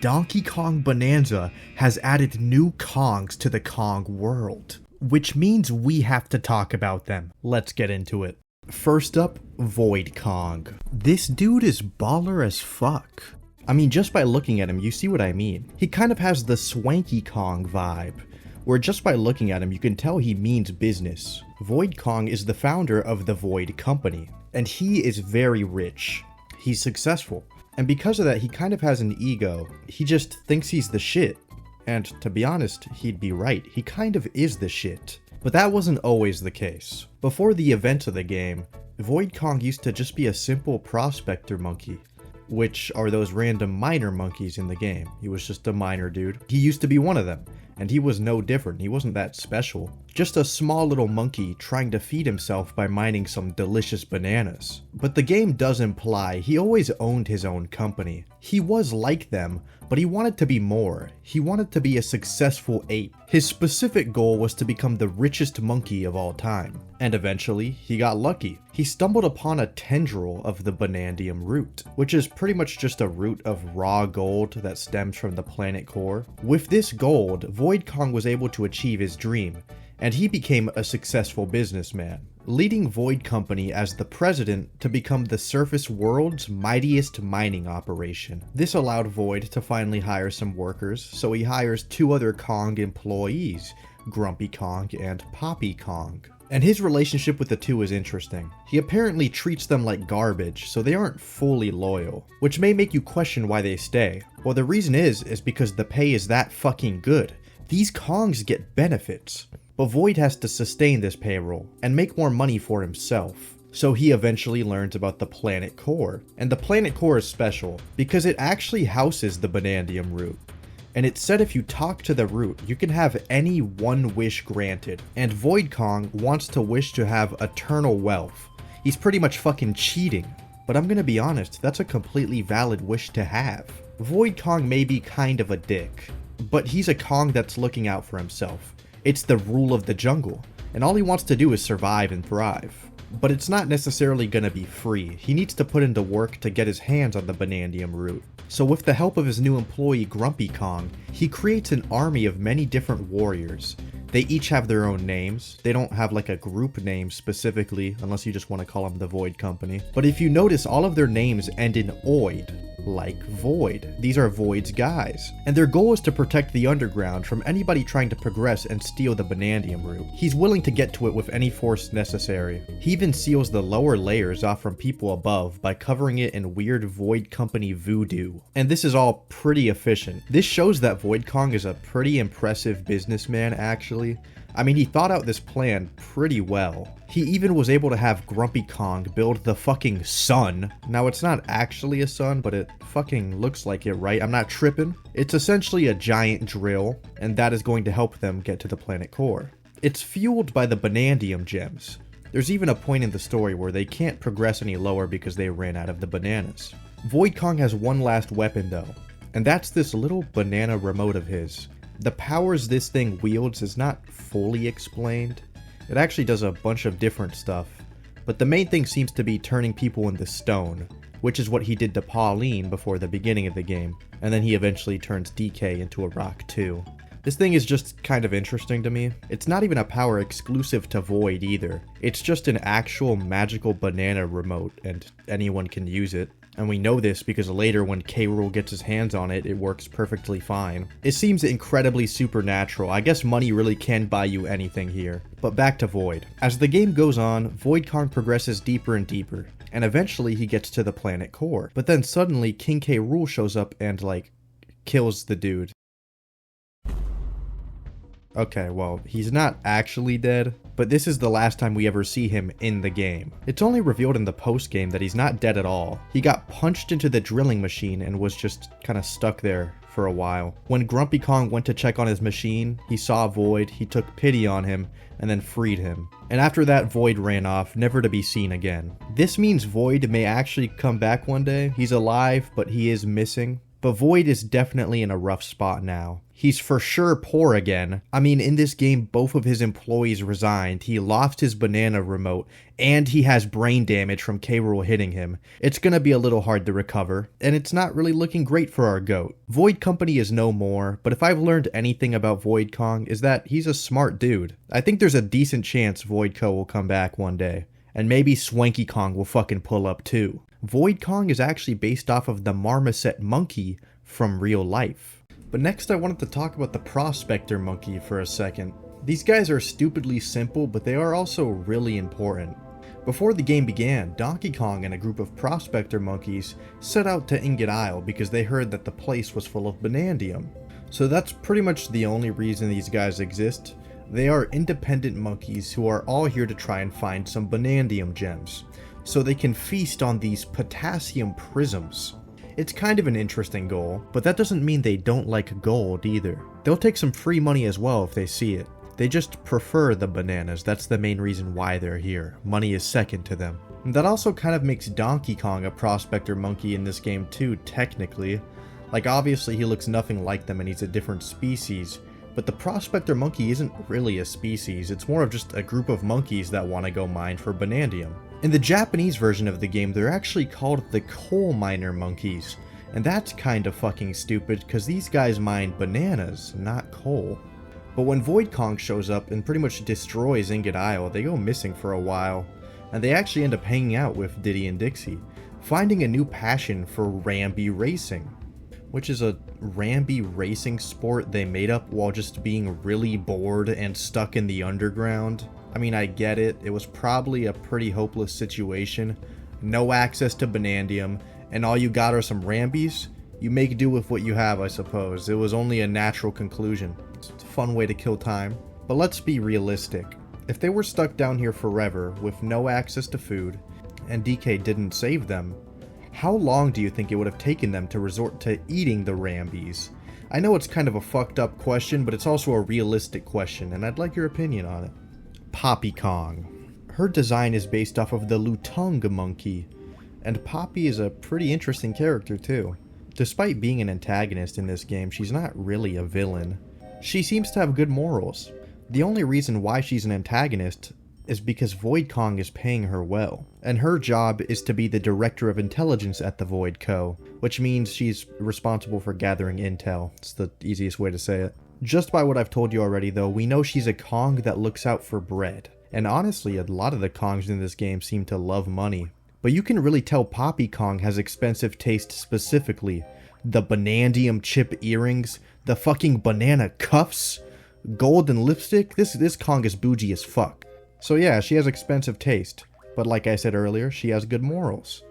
Donkey Kong Bonanza has added new Kongs to the Kong world, which means we have to talk about them. Let's get into it. First up, Void Kong. This dude is baller as fuck. I mean, just by looking at him, you see what I mean. He kind of has the Swanky Kong vibe, where just by looking at him, you can tell he means business. Void Kong is the founder of the Void Company, and he is very rich. He's successful. And because of that, he kind of has an ego. He just thinks he's the shit. And to be honest, he'd be right. He kind of is the shit. But that wasn't always the case. Before the events of the game, Void Kong used to just be a simple prospector monkey, which are those random miner monkeys in the game. He was just a miner dude. He used to be one of them, and he was no different. He wasn't that special. Just a small little monkey trying to feed himself by mining some delicious bananas. But the game does imply he always owned his own company. He was like them, but he wanted to be more. He wanted to be a successful ape. His specific goal was to become the richest monkey of all time. And eventually, he got lucky. He stumbled upon a tendril of the Banandium root, which is pretty much just a root of raw gold that stems from the planet core. With this gold, Void Kong was able to achieve his dream, and he became a successful businessman, leading Void Company as the president to become the surface world's mightiest mining operation. This allowed Void to finally hire some workers, so he hires 2 other Kong employees, Grumpy Kong and Poppy Kong. And his relationship with the 2 is interesting. He apparently treats them like garbage, so they aren't fully loyal, which may make you question why they stay. Well, the reason is because the pay is that fucking good. These Kongs get benefits. But Void has to sustain this payroll and make more money for himself. So he eventually learns about the planet core. And the planet core is special because it actually houses the Banandium root. And it said if you talk to the root, you can have any one wish granted. And Void Kong wants to wish to have eternal wealth. He's pretty much fucking cheating. But I'm gonna be honest, that's a completely valid wish to have. Void Kong may be kind of a dick, but he's a Kong that's looking out for himself. It's the rule of the jungle, and all he wants to do is survive and thrive. But it's not necessarily gonna be free. He needs to put into work to get his hands on the Banandium root. So with the help of his new employee Grumpy Kong, he creates an army of many different warriors. They each have their own names. They don't have like a group name specifically, unless you just want to call them the Void Company. But if you notice, all of their names end in oid, like Void. These are Void's guys. And their goal is to protect the underground from anybody trying to progress and steal the Banandium root. He's willing to get to it with any force necessary. He even seals the lower layers off from people above by covering it in weird Void Company voodoo. And this is all pretty efficient. This shows that Void Kong is a pretty impressive businessman actually. I mean, he thought out this plan pretty well. He even was able to have Grumpy Kong build the fucking sun. Now, it's not actually a sun, but it fucking looks like it, right? I'm not tripping. It's essentially a giant drill, and that is going to help them get to the planet core. It's fueled by the Banandium gems. There's even a point in the story where they can't progress any lower because they ran out of the bananas. Void Kong has one last weapon though, and that's this little banana remote of his. The powers this thing wields is not fully explained. It actually does a bunch of different stuff, but the main thing seems to be turning people into stone, which is what he did to Pauline before the beginning of the game, and then he eventually turns DK into a rock too. This thing is just kind of interesting to me. It's not even a power exclusive to Void either. It's just an actual magical banana remote, and anyone can use it. And we know this because later when K. Rool gets his hands on it, it works perfectly fine. It seems incredibly supernatural. I guess money really can buy you anything here. But back to Void. As the game goes on, Void Kong progresses deeper and deeper, and eventually he gets to the planet core. But then suddenly King K. Rool shows up and like kills the dude. Okay, well, he's not actually dead, but this is the last time we ever see him in the game. It's only revealed in the post-game that he's not dead at all. He got punched into the drilling machine and was just kind of stuck there for a while. When Grumpy Kong went to check on his machine, he saw Void, he took pity on him, and then freed him. And after that, Void ran off, never to be seen again. This means Void may actually come back one day. He's alive, but he is missing. But Void is definitely in a rough spot now. He's for sure poor again. I mean, in this game, both of his employees resigned, he lost his banana remote, and he has brain damage from K. Rool hitting him. It's gonna be a little hard to recover, and it's not really looking great for our GOAT. Void Company is no more, but if I've learned anything about Void Kong, is that he's a smart dude. I think there's a decent chance Void Co. will come back one day. And maybe Swanky Kong will fucking pull up too. Void Kong is actually based off of the marmoset monkey from real life. But next I wanted to talk about the Prospector Monkey for a second. These guys are stupidly simple, but they are also really important. Before the game began, Donkey Kong and a group of Prospector Monkeys set out to Ingot Isle because they heard that the place was full of Banandium. So that's pretty much the only reason these guys exist. They are independent monkeys who are all here to try and find some Banandium gems, so they can feast on these potassium prisms. It's kind of an interesting goal, but that doesn't mean they don't like gold either. They'll take some free money as well if they see it. They just prefer the bananas, that's the main reason why they're here. Money is second to them. And that also kind of makes Donkey Kong a Prospector Monkey in this game too, technically. Like obviously he looks nothing like them and he's a different species, but the Prospector Monkey isn't really a species, it's more of just a group of monkeys that want to go mine for Banandium. In the Japanese version of the game, they're actually called the Coal Miner Monkeys, and that's kind of fucking stupid because these guys mine bananas, not coal. But when Void Kong shows up and pretty much destroys Ingot Isle, they go missing for a while, and they actually end up hanging out with Diddy and Dixie, finding a new passion for Ramby racing, which is a Ramby racing sport they made up while just being really bored and stuck in the underground. I mean, I get it, it was probably a pretty hopeless situation, no access to Banandium, and all you got are some Rambies? You make do with what you have, I suppose. It was only a natural conclusion. It's a fun way to kill time. But let's be realistic. If they were stuck down here forever, with no access to food, and DK didn't save them, how long do you think it would have taken them to resort to eating the Rambies? I know it's kind of a fucked up question, but it's also a realistic question, and I'd like your opinion on it. Poppy Kong. Her design is based off of the Lutung monkey, and Poppy is a pretty interesting character too. Despite being an antagonist in this game, she's not really a villain. She seems to have good morals. The only reason why she's an antagonist is because Void Kong is paying her well, and her job is to be the director of intelligence at the Void Co., which means she's responsible for gathering intel. It's the easiest way to say it. Just by what I've told you already though, we know she's a Kong that looks out for bread. And honestly, a lot of the Kongs in this game seem to love money. But you can really tell Poppy Kong has expensive taste specifically. The Banandium chip earrings, the fucking banana cuffs, golden lipstick, this Kong is bougie as fuck. So yeah, she has expensive taste. But like I said earlier, she has good morals.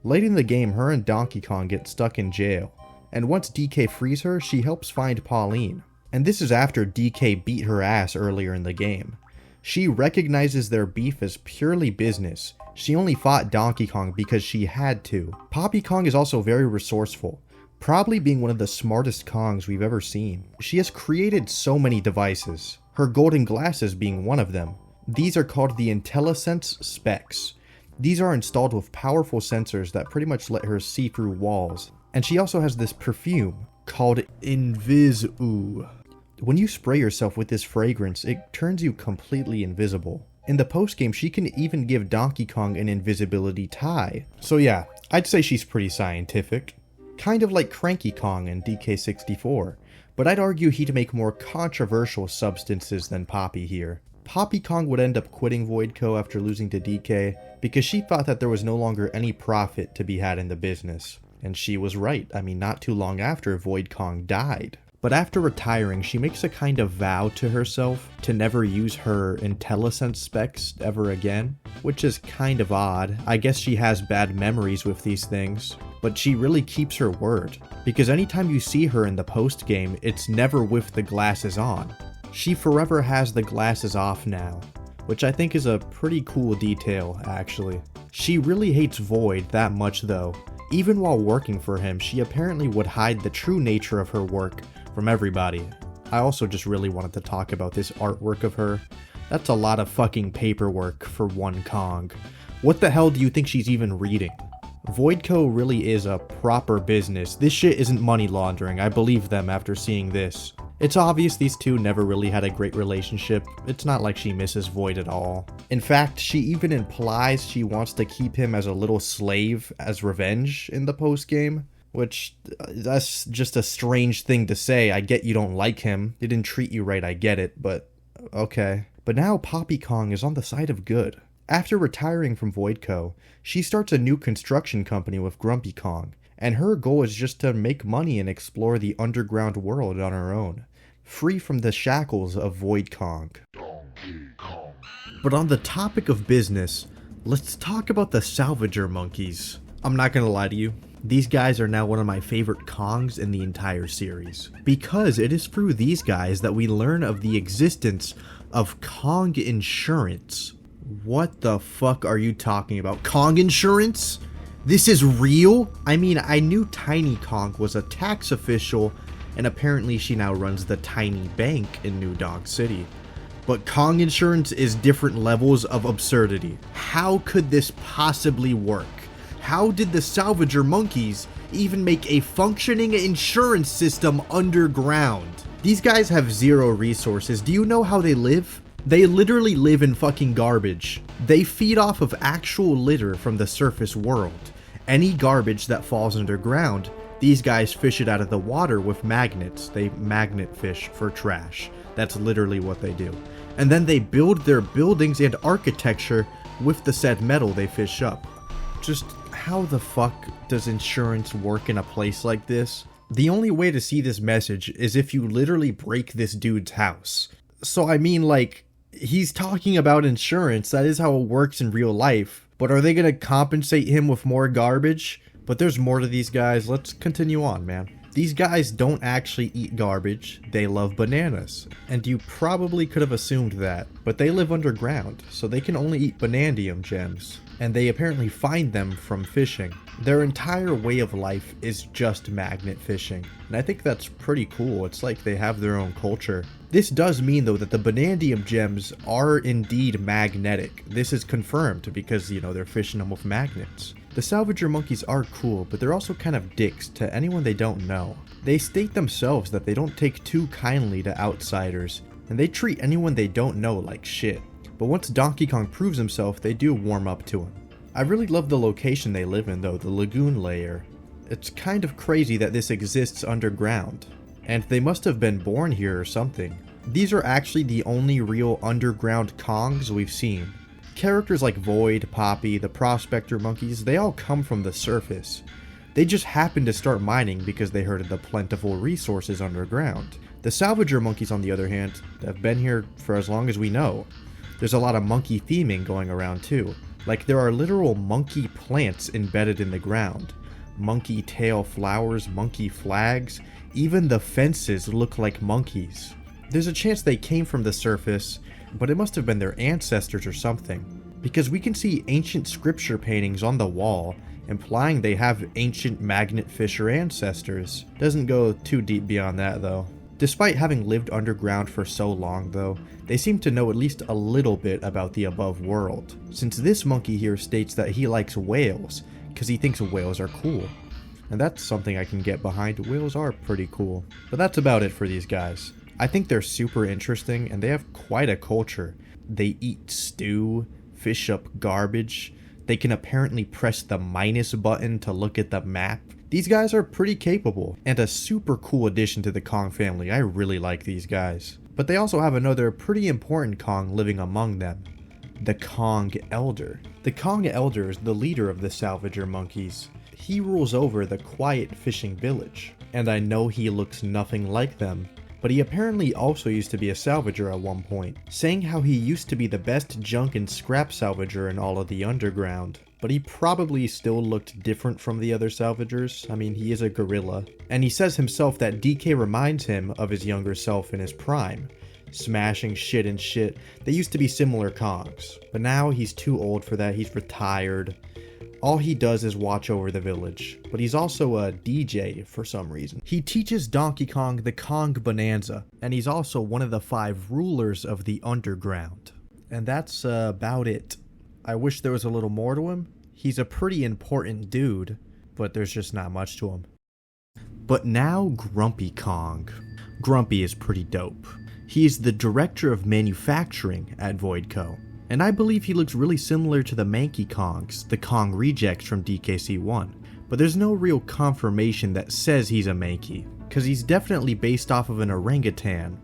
Late in the game, her and Donkey Kong get stuck in jail. And once DK frees her, she helps find Pauline. And this is after DK beat her ass earlier in the game. She recognizes their beef as purely business. She only fought Donkey Kong because she had to. Poppy Kong is also very resourceful, probably being one of the smartest Kongs we've ever seen. She has created so many devices, her golden glasses being one of them. These are called the IntelliSense Specs. These are installed with powerful sensors that pretty much let her see through walls. And she also has this perfume called Invis-Oo. When you spray yourself with this fragrance, it turns you completely invisible. In the post-game, she can even give Donkey Kong an invisibility tie. So yeah, I'd say she's pretty scientific. Kind of like Cranky Kong in DK64, but I'd argue he'd make more controversial substances than Poppy here. Poppy Kong would end up quitting Void Co. after losing to DK because she thought that there was no longer any profit to be had in the business. And she was right. I mean, not too long after, Void Kong died. But after retiring, she makes a kind of vow to herself to never use her IntelliSense specs ever again, which is kind of odd. I guess she has bad memories with these things, but she really keeps her word, because anytime you see her in the post-game, it's never with the glasses on. She forever has the glasses off now, which I think is a pretty cool detail, actually. She really hates Void that much though. Even while working for him, she apparently would hide the true nature of her work from everybody. I also just really wanted to talk about this artwork of her. That's a lot of fucking paperwork for one Kong. What the hell do you think she's even reading? Voidco really is a proper business. This shit isn't money laundering. I believe them after seeing this. It's obvious these two never really had a great relationship. It's not like she misses Void at all. In fact, she even implies she wants to keep him as a little slave as revenge in the post-game. Which, that's just a strange thing to say. I get you don't like him. He didn't treat you right, I get it, but okay. But now Poppy Kong is on the side of good. After retiring from Voidco, she starts a new construction company with Grumpy Kong, and her goal is just to make money and explore the underground world on her own, free from the shackles of Void Kong. But on the topic of business, let's talk about the Salvager monkeys. I'm not gonna lie to you, these guys are now one of my favorite Kongs in the entire series, because it is through these guys that we learn of the existence of Kong insurance. What the fuck are you talking about? Kong insurance? This is real? I mean, I knew Tiny Kong was a tax official, and apparently she now runs the Tiny Bank in New Dog City. But Kong insurance is different levels of absurdity. How could this possibly work? How did the Salvager monkeys even make a functioning insurance system underground? These guys have zero resources. Do you know how they live? They literally live in fucking garbage. They feed off of actual litter from the surface world. Any garbage that falls underground, these guys fish it out of the water with magnets. They magnet fish for trash. That's literally what they do. And then they build their buildings and architecture with the said metal they fish up. Just how the fuck does insurance work in a place like this? The only way to see this message is if you literally break this dude's house. So I mean, like, he's talking about insurance, that is how it works in real life, but are they gonna compensate him with more garbage? But there's more to these guys. Let's continue on, man. These guys don't actually eat garbage, they love bananas. And you probably could have assumed that, but they live underground, so they can only eat banandium gems. And they apparently find them from fishing. Their entire way of life is just magnet fishing. And I think that's pretty cool. It's like they have their own culture. This does mean though that the banandium gems are indeed magnetic. This is confirmed because, you know, they're fishing them with magnets. The Salvager monkeys are cool, but they're also kind of dicks to anyone they don't know. They state themselves that they don't take too kindly to outsiders, and they treat anyone they don't know like shit. But once Donkey Kong proves himself, they do warm up to him. I really love the location they live in though, the lagoon layer. It's kind of crazy that this exists underground, and they must have been born here or something. These are actually the only real underground Kongs we've seen. Characters like Void, Poppy, the Prospector monkeys, they all come from the surface. They just happened to start mining because they heard of the plentiful resources underground. The Salvager monkeys, on the other hand, have been here for as long as we know. There's a lot of monkey theming going around too. Like, there are literal monkey plants embedded in the ground. Monkey tail flowers, monkey flags, even the fences look like monkeys. There's a chance they came from the surface, but it must have been their ancestors or something, because we can see ancient scripture paintings on the wall, implying they have ancient magnet fisher ancestors. Doesn't go too deep beyond that though. Despite having lived underground for so long though, they seem to know at least a little bit about the above world, since this monkey here states that he likes whales, because he thinks whales are cool. And that's something I can get behind. Whales are pretty cool. But that's about it for these guys. I think they're super interesting, and they have quite a culture. They eat stew, fish up garbage. They can apparently press the minus button to look at the map. These guys are pretty capable, and a super cool addition to the Kong family. I really like these guys. But they also have another pretty important Kong living among them. The Kong Elder. The Kong Elder is the leader of the Salvager monkeys. He rules over the quiet fishing village, and I know he looks nothing like them. But he apparently also used to be a salvager at one point, saying how he used to be the best junk and scrap salvager in all of the underground. But he probably still looked different from the other salvagers. I mean, he is a gorilla. And he says himself that DK reminds him of his younger self in his prime, smashing shit and shit. They used to be similar Kongs, but now he's too old for that. He's retired. All he does is watch over the village, but he's also a DJ for some reason. He teaches Donkey Kong the Kong Bonanza, and he's also one of the 5 rulers of the underground. And that's about it. I wish there was a little more to him, He's a pretty important dude, but there's just not much to him. But now Grumpy Kong. Grumpy is pretty dope. He is the director of manufacturing at Voidco, and I believe he looks really similar to the Monkey Kongs, the Kong rejects from DKC1, but there's no real confirmation that says he's a Monkey, cause he's definitely based off of an orangutan,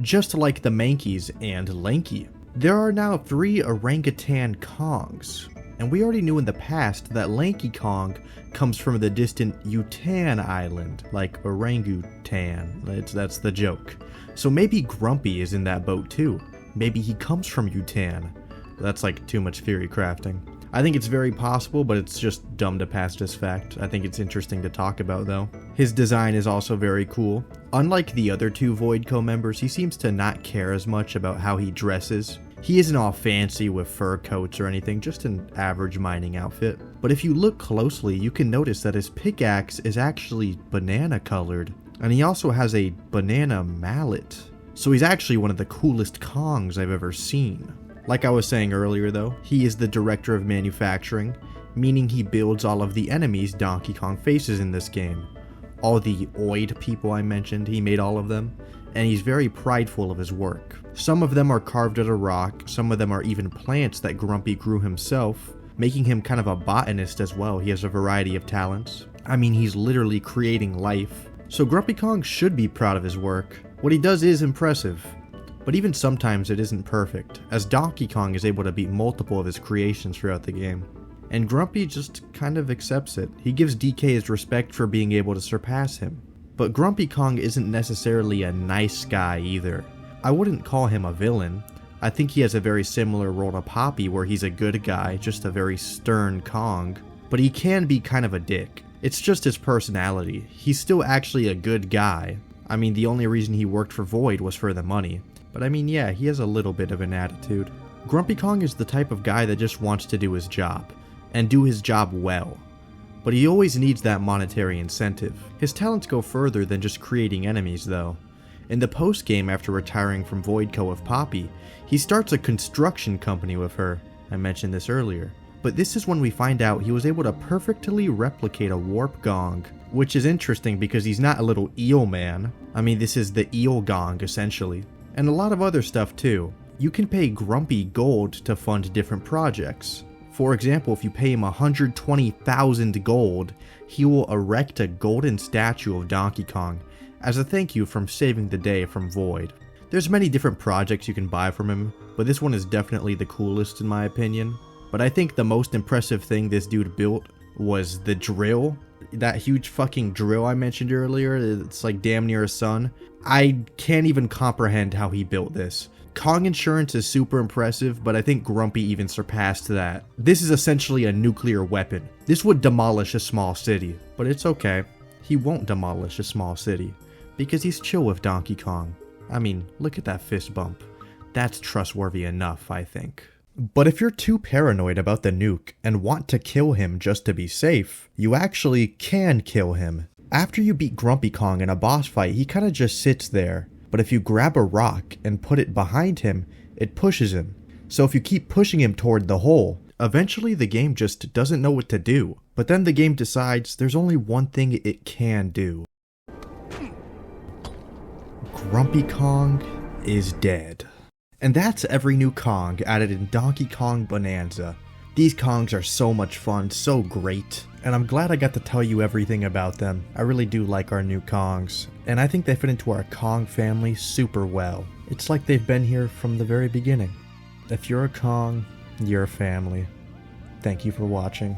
just like the Monkeys and Lanky. There are now 3 orangutan Kongs, and we already knew in the past that Lanky Kong comes from the distant Yutan Island, like orangutan, that's the joke. So maybe Grumpy is in that boat too. Maybe he comes from Yutan. That's like too much theory crafting. I think it's very possible, but it's just dumb to pass this fact. I think it's interesting to talk about though. His design is also very cool. Unlike the other 2 Voidco members, he seems to not care as much about how he dresses. He isn't all fancy with fur coats or anything, just an average mining outfit. But if you look closely, you can notice that his pickaxe is actually banana colored. And he also has a banana mallet. So he's actually one of the coolest Kongs I've ever seen. Like I was saying earlier though, he is the director of manufacturing, meaning he builds all of the enemies Donkey Kong faces in this game. All the Oid people I mentioned, he made all of them, and he's very prideful of his work. Some of them are carved out of rock, some of them are even plants that Grumpy grew himself, making him kind of a botanist as well. He has a variety of talents. I mean, he's literally creating life. So Grumpy Kong should be proud of his work. What he does is impressive, but even sometimes it isn't perfect, as Donkey Kong is able to beat multiple of his creations throughout the game. And Grumpy just kind of accepts it. He gives DK his respect for being able to surpass him. But Grumpy Kong isn't necessarily a nice guy either. I wouldn't call him a villain. I think he has a very similar role to Poppy where he's a good guy, just a very stern Kong. But he can be kind of a dick. It's just his personality. He's still actually a good guy. I mean, the only reason he worked for Void was for the money. But I mean, yeah, he has a little bit of an attitude. Grumpy Kong is the type of guy that just wants to do his job, and do his job well. But he always needs that monetary incentive. His talents go further than just creating enemies though. In the post-game after retiring from Voidco with Poppy, he starts a construction company with her. I mentioned this earlier. But this is when we find out he was able to perfectly replicate a warp gong, which is interesting because he's not a little eel man. I mean, this is the eel gong essentially. And a lot of other stuff too. You can pay Grumpy gold to fund different projects. For example, if you pay him 120,000 gold, he will erect a golden statue of Donkey Kong as a thank you from saving the day from Void. There's many different projects you can buy from him, but this one is definitely the coolest in my opinion. But I think the most impressive thing this dude built was the drill. That huge fucking drill I mentioned earlier, it's like damn near a sun. I can't even comprehend how he built this. Kong Insurance is super impressive, but I think Grumpy even surpassed that. This is essentially a nuclear weapon. This would demolish a small city, but it's okay. He won't demolish a small city, because he's chill with Donkey Kong. I mean, look at that fist bump. That's trustworthy enough, I think. But if you're too paranoid about the nuke and want to kill him just to be safe, you actually can kill him. After you beat Grumpy Kong in a boss fight, he kinda just sits there. But if you grab a rock and put it behind him, it pushes him. So if you keep pushing him toward the hole, eventually the game just doesn't know what to do. But then the game decides there's only one thing it can do. Grumpy Kong is dead. And that's every new Kong added in Donkey Kong Bonanza. These Kongs are so much fun, so great, and I'm glad I got to tell you everything about them. I really do like our new Kongs, and I think they fit into our Kong family super well. It's like they've been here from the very beginning. If you're a Kong, you're a family. Thank you for watching.